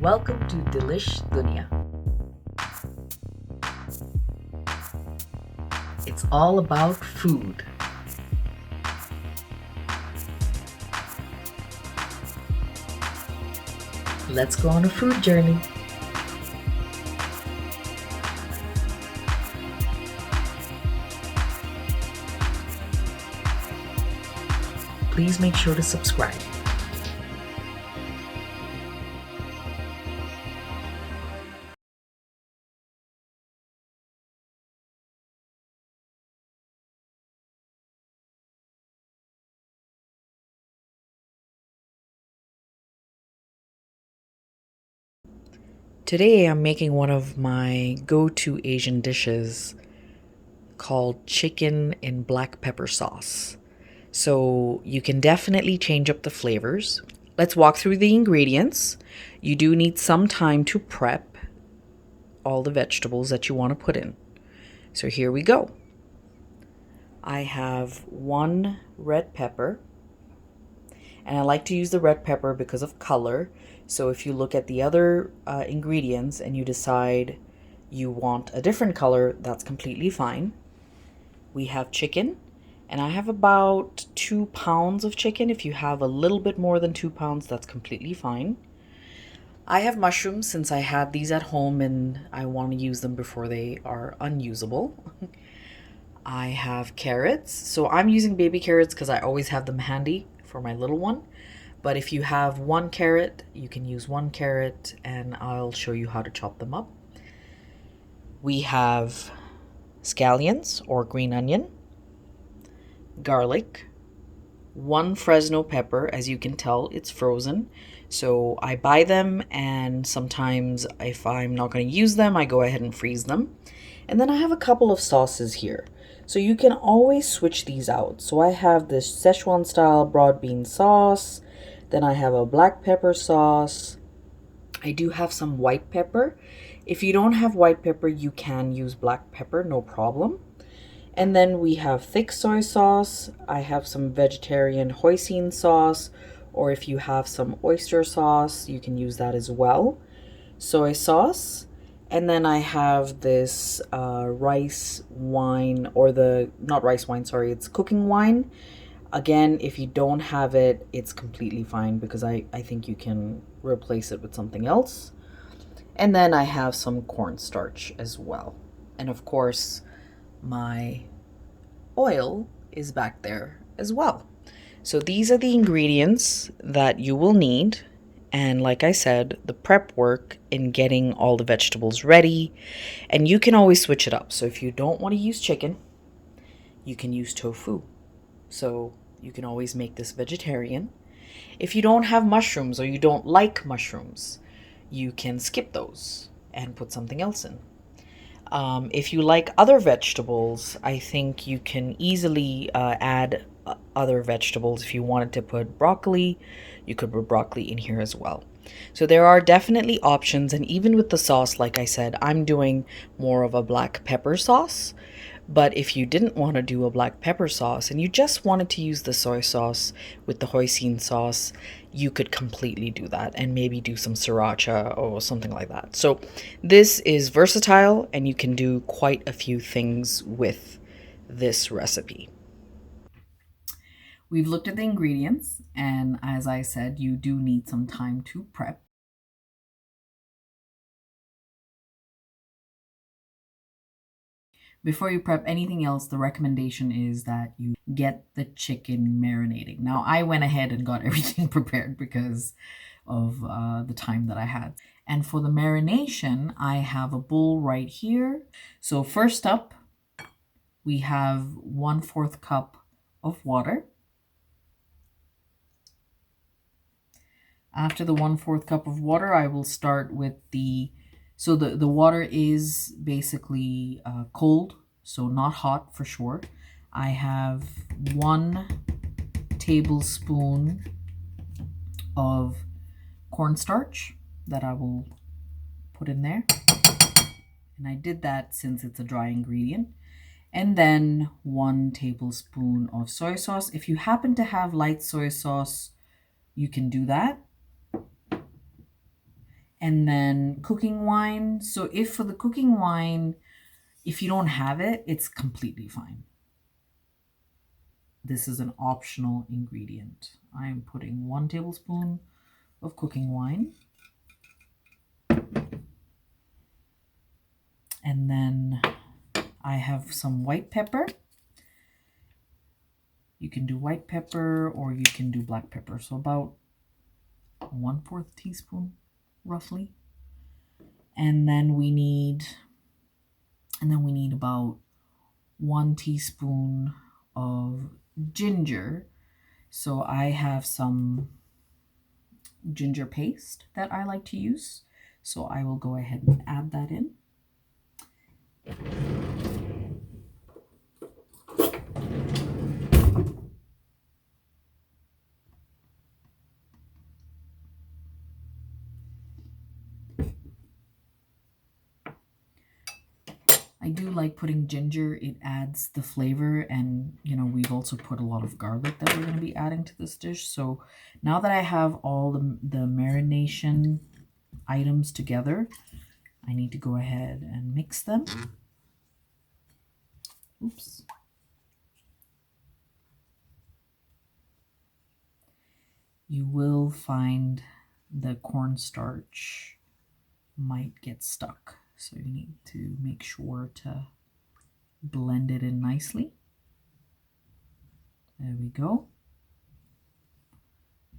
Welcome to Delish, Dunia. It's all about food. Let's go on a food journey. Please make sure to subscribe. Today I'm making one of my go-to Asian dishes called chicken in black pepper sauce. So you can definitely change up the flavors. Let's walk through the ingredients. You do need some time to prep all the vegetables that you want to put in. So here we go. I have one red pepper, and I like to use the red pepper because of color. So if you look at the other ingredients and you decide you want a different color, that's completely fine. We have chicken, and I have about 2 pounds of chicken. If you have a little bit more than 2 pounds, that's completely fine. I have mushrooms since I had these at home and I want to use them before they are unusable. I have carrots. So I'm using baby carrots because I always have them handy for my little one. But if you have 1 carrot, you can use 1 carrot and I'll show you how to chop them up. We have scallions or green onion, garlic, 1 Fresno pepper. As you can tell, it's frozen. So I buy them, and sometimes if I'm not going to use them, I go ahead and freeze them. And then I have a couple of sauces here. So you can always switch these out. So I have this Szechuan style broad bean sauce. Then I have a black pepper sauce. I do have some white pepper. If you don't have white pepper, you can use black pepper, no problem. And then we have thick soy sauce. I have some vegetarian hoisin sauce, or if you have some oyster sauce, you can use that as well. Soy sauce. And then I have this rice wine, or not rice wine, sorry, it's cooking wine. Again, if you don't have it, it's completely fine because I think you can replace it with something else. And then I have some cornstarch as well. And of course, my oil is back there as well. So these are the ingredients that you will need. And like I said, the prep work in getting all the vegetables ready. And you can always switch it up. So if you don't want to use chicken, you can use tofu. So you can always make this vegetarian. If you don't have mushrooms or you don't like mushrooms, you can skip those and put something else in. If you like other vegetables, I think you can easily add other vegetables. If you wanted to put broccoli, you could put broccoli in here as well. So there are definitely options, and even with the sauce, like I said, I'm doing more of a black pepper sauce. But if you didn't want to do a black pepper sauce and you just wanted to use the soy sauce with the hoisin sauce, you could completely do that and maybe do some sriracha or something like that. So this is versatile and you can do quite a few things with this recipe. We've looked at the ingredients, and as I said, you do need some time to prep. Before you prep anything else, the recommendation is that you get the chicken marinating. Now, I went ahead and got everything prepared because of the time that I had. And for the marination, I have a bowl right here. So first up, we have 1/4 cup of water. After the 1/4 cup of water, I will start with so the water is basically cold, so not hot for sure. I have 1 tablespoon of cornstarch that I will put in there. And I did that since it's a dry ingredient. And then 1 tablespoon of soy sauce. If you happen to have light soy sauce, you can do that. And then cooking wine. So if for the cooking wine, if you don't have it, it's completely fine. This is an optional ingredient. I am putting 1 tablespoon of cooking wine. And then I have some white pepper. You can do white pepper or you can do black pepper. So about 1/4 teaspoon, roughly. And then we need about 1 teaspoon of ginger. So I have some ginger paste that I like to use. So I will go ahead and add that in. I do like putting ginger. It adds the flavor, and you know, we've also put a lot of garlic that we're going to be adding to this dish. So now that I have all the marination items together, I need to go ahead and mix them. Oops. You will find the cornstarch might get stuck. So you need to make sure to blend it in nicely. There we go.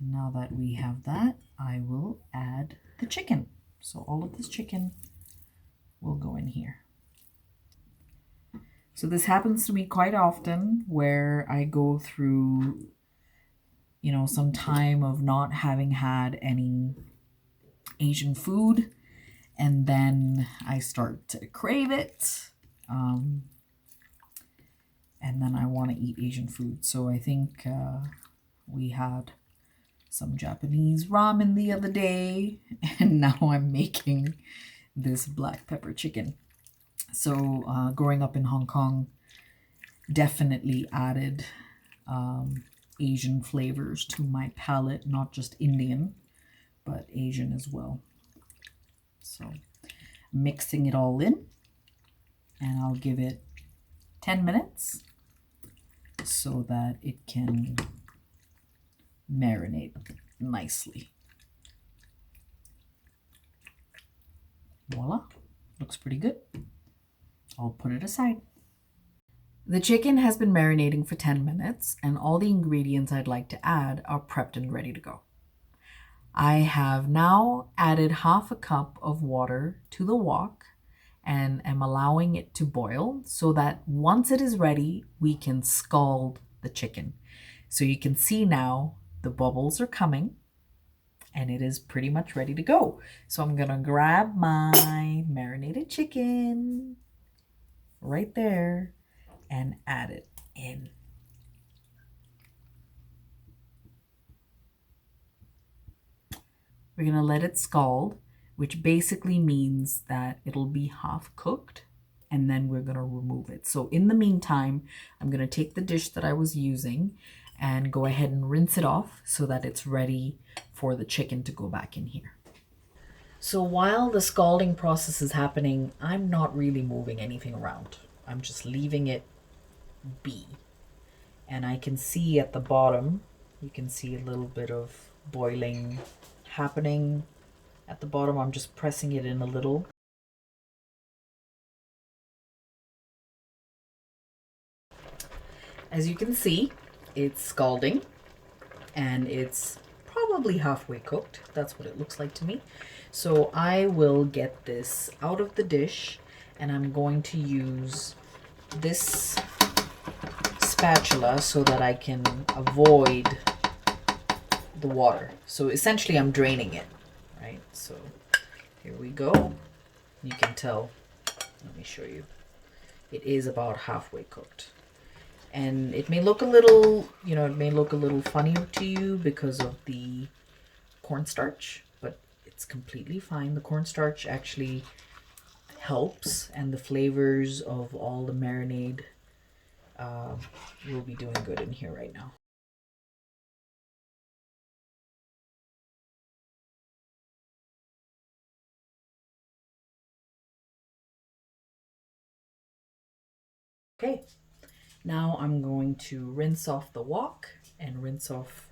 And now that we have that, I will add the chicken. So all of this chicken will go in here. So this happens to me quite often where I go through, you know, some time of not having had any Asian food, and then I start to crave it. And then I want to eat Asian food. So I think we had some Japanese ramen the other day, and now I'm making this black pepper chicken. So growing up in Hong Kong definitely added Asian flavors to my palate, not just Indian, but Asian as well. So mixing it all in, and I'll give it 10 minutes so that it can marinate nicely. Voila, looks pretty good. I'll put it aside. The chicken has been marinating for 10 minutes, and all the ingredients I'd like to add are prepped and ready to go. I have now added 1/2 cup of water to the wok and am allowing it to boil so that once it is ready, we can scald the chicken. So you can see now the bubbles are coming and it is pretty much ready to go. So I'm gonna grab my marinated chicken right there and add it in. We're gonna let it scald, which basically means that it'll be half cooked, and then we're gonna remove it. So in the meantime, I'm gonna take the dish that I was using and go ahead and rinse it off so that it's ready for the chicken to go back in here. So while the scalding process is happening, I'm not really moving anything around. I'm just leaving it be. And I can see at the bottom, you can see a little bit of boiling happening at the bottom. I'm just pressing it in a little. As you can see, it's scalding and it's probably halfway cooked. That's what it looks like to me. So I will get this out of the dish, and I'm going to use this spatula so that I can avoid the water. So essentially I'm draining it, right? So here we go. You can tell, let me show you. It is about halfway cooked. And it may look a little, you know, it may look a little funny to you because of the cornstarch, but it's completely fine. The cornstarch actually helps, and the flavors of all the marinade will be doing good in here right now. Okay, now I'm going to rinse off the wok and rinse off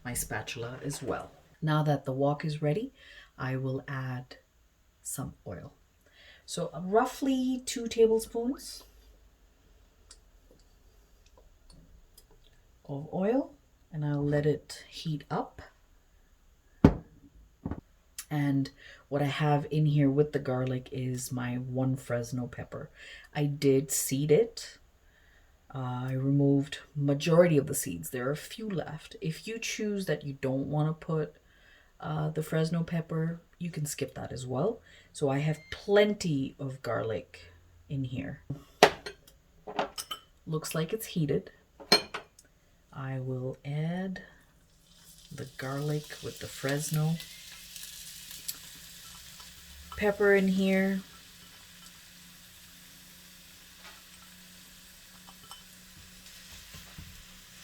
my spatula as well. Now that the wok is ready, I will add some oil. So roughly 2 tablespoons of oil, and I'll let it heat up. And what I have in here with the garlic is my 1 Fresno pepper. I did seed it. I removed majority of the seeds. There are a few left. If you choose that you don't want to put the Fresno pepper, you can skip that as well. So I have plenty of garlic in here. Looks like it's heated. I will add the garlic with the Fresno pepper in here.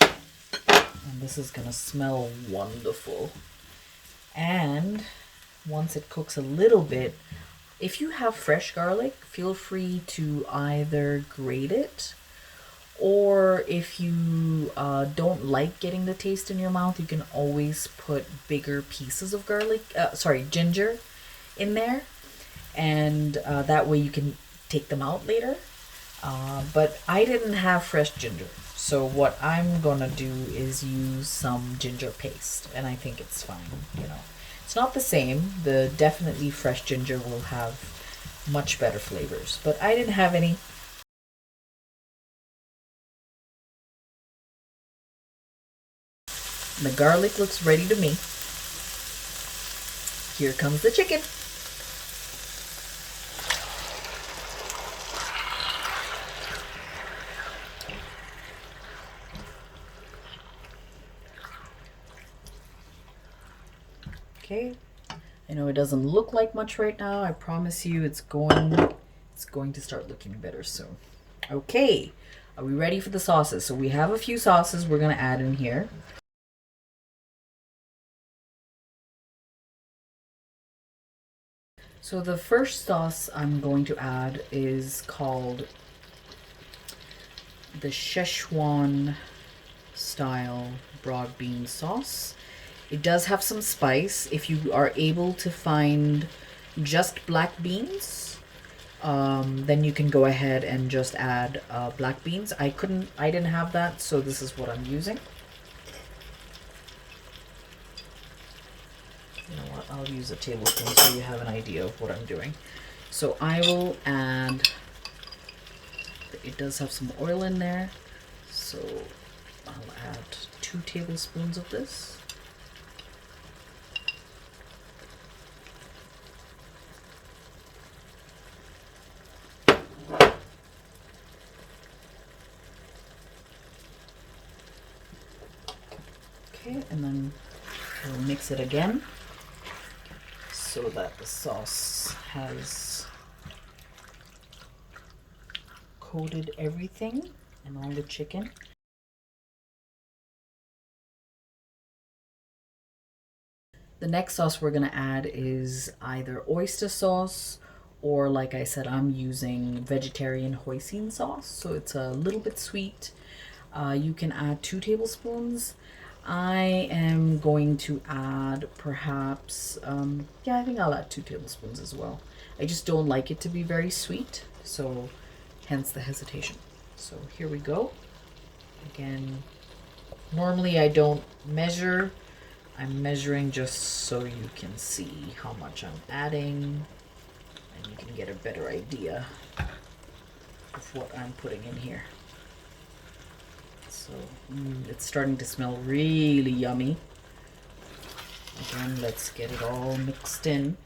And this is gonna smell wonderful. And once it cooks a little bit, if you have fresh garlic, feel free to either grate it, or if you don't like getting the taste in your mouth, you can always put bigger pieces of ginger in there, and that way you can take them out later. But I didn't have fresh ginger, so what I'm gonna do is use some ginger paste, and I think it's fine. You know, it's not the same. The definitely fresh ginger will have much better flavors, but I didn't have any. The garlic looks ready to me. Here comes the chicken. Okay, I know it doesn't look like much right now. I promise you it's going to start looking better soon. Okay, are we ready for the sauces? So we have a few sauces we're going to add in here. So the first sauce I'm going to add is called the Szechuan style broad bean sauce. It does have some spice. If you are able to find just black beans, then you can go ahead and just add black beans. I didn't have that, so this is what I'm using. You know what, I'll use a tablespoon so you have an idea of what I'm doing. So I will add, it does have some oil in there, so I'll add 2 tablespoons of this. Okay, and then we'll mix it again so that the sauce has coated everything and all the chicken. The next sauce we're going to add is either oyster sauce, or like I said, I'm using vegetarian hoisin sauce, so it's a little bit sweet. You can add 2 tablespoons. I am going to add perhaps, yeah, I think I'll add 2 tablespoons as well. I just don't like it to be very sweet, so hence the hesitation. So here we go. Again, normally I don't measure. I'm measuring just so you can see how much I'm adding, and you can get a better idea of what I'm putting in here. So it's starting to smell really yummy. Again, let's get it all mixed in.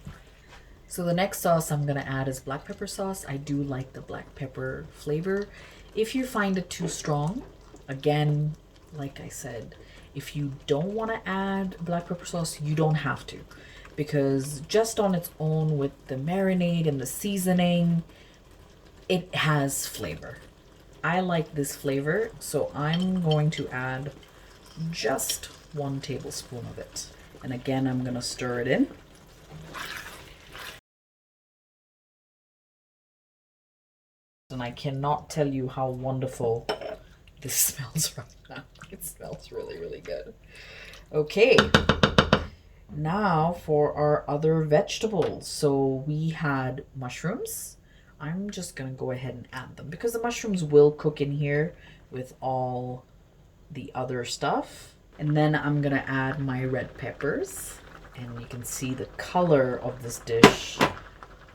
So the next sauce I'm going to add is black pepper sauce. I do like the black pepper flavor. If you find it too strong, again, like I said, if you don't want to add black pepper sauce, you don't have to, because just on its own with the marinade and the seasoning, it has flavor. I like this flavor, so I'm going to add just 1 tablespoon of it. And again, I'm going to stir it in. and I cannot tell you how wonderful this smells right now. It smells really, really good. Okay, now for our other vegetables. So we had mushrooms. I'm just gonna go ahead and add them because the mushrooms will cook in here with all the other stuff. And then I'm gonna add my red peppers, and you can see the color of this dish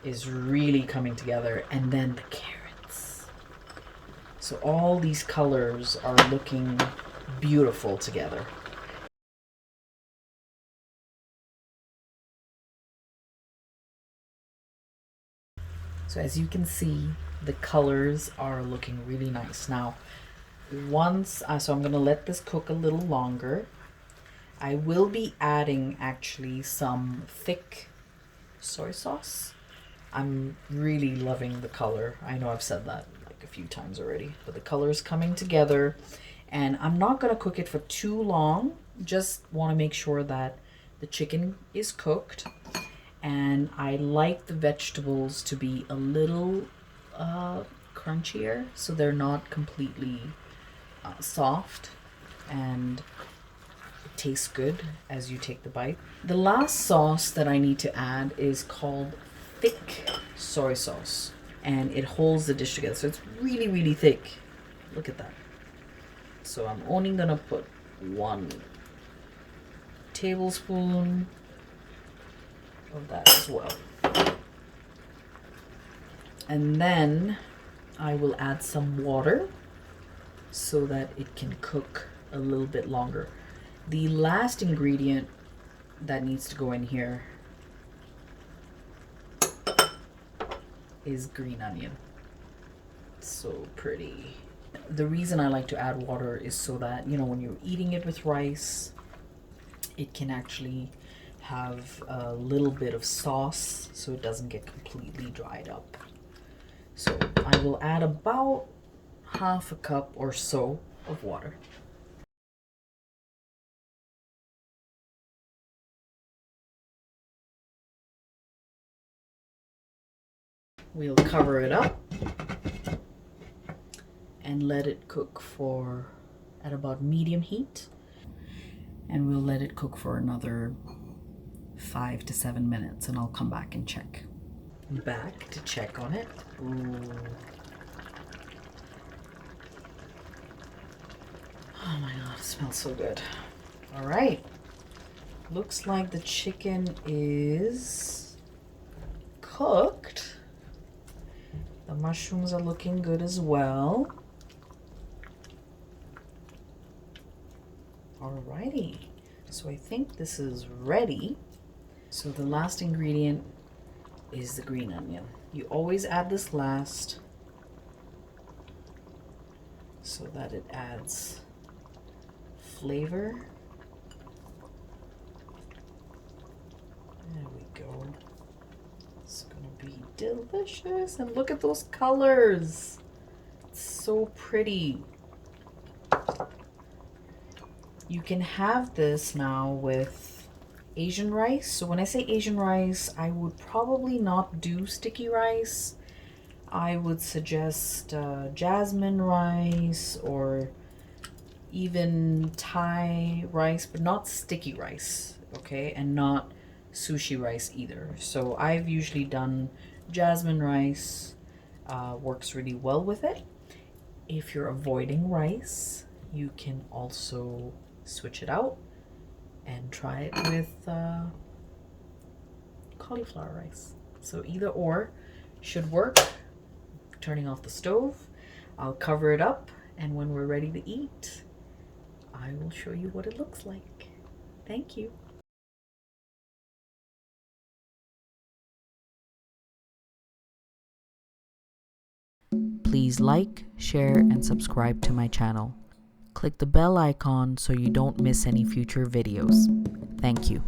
is really coming together. And then the carrots. So all these colors are looking beautiful together. So as you can see, the colors are looking really nice. Now, so I'm gonna let this cook a little longer. I will be adding actually some thick soy sauce. I'm really loving the color. I know I've said that like a few times already, but the color is coming together, and I'm not gonna cook it for too long. Just wanna make sure that the chicken is cooked. And I like the vegetables to be a little crunchier, so they're not completely soft, and it tastes good as you take the bite. The last sauce that I need to add is called thick soy sauce, and it holds the dish together. So it's really, really thick. Look at that. So I'm only gonna put 1 tablespoon of that as well. And then I will add some water so that it can cook a little bit longer. The last ingredient that needs to go in here is green onion. So pretty. The reason I like to add water is so that, you know, when you're eating it with rice, it can actually have a little bit of sauce so it doesn't get completely dried up. So I will add about 1/2 cup or so of water. We'll cover it up and let it cook at about medium heat, and we'll let it cook for another 5 to 7 minutes, and I'll come back and check. Back to check on it. Ooh. Oh my god, it smells so good. All right. Looks like the chicken is cooked. The mushrooms are looking good as well. Alrighty. So I think this is ready. So the last ingredient is the green onion. You always add this last so that it adds flavor. There we go. It's gonna be delicious. And look at those colors. It's so pretty. You can have this now with Asian rice. So when I say Asian rice, I would probably not do sticky rice. I would suggest jasmine rice or even Thai rice, but not sticky rice, okay? And not sushi rice either. So I've usually done jasmine rice, works really well with it. If you're avoiding rice, you can also switch it out and try it with cauliflower rice. So either or should work. Turning off the stove, I'll cover it up, and when we're ready to eat, I will show you what it looks like. Thank you. Please like, share, and subscribe to my channel. Click the bell icon so you don't miss any future videos. Thank you.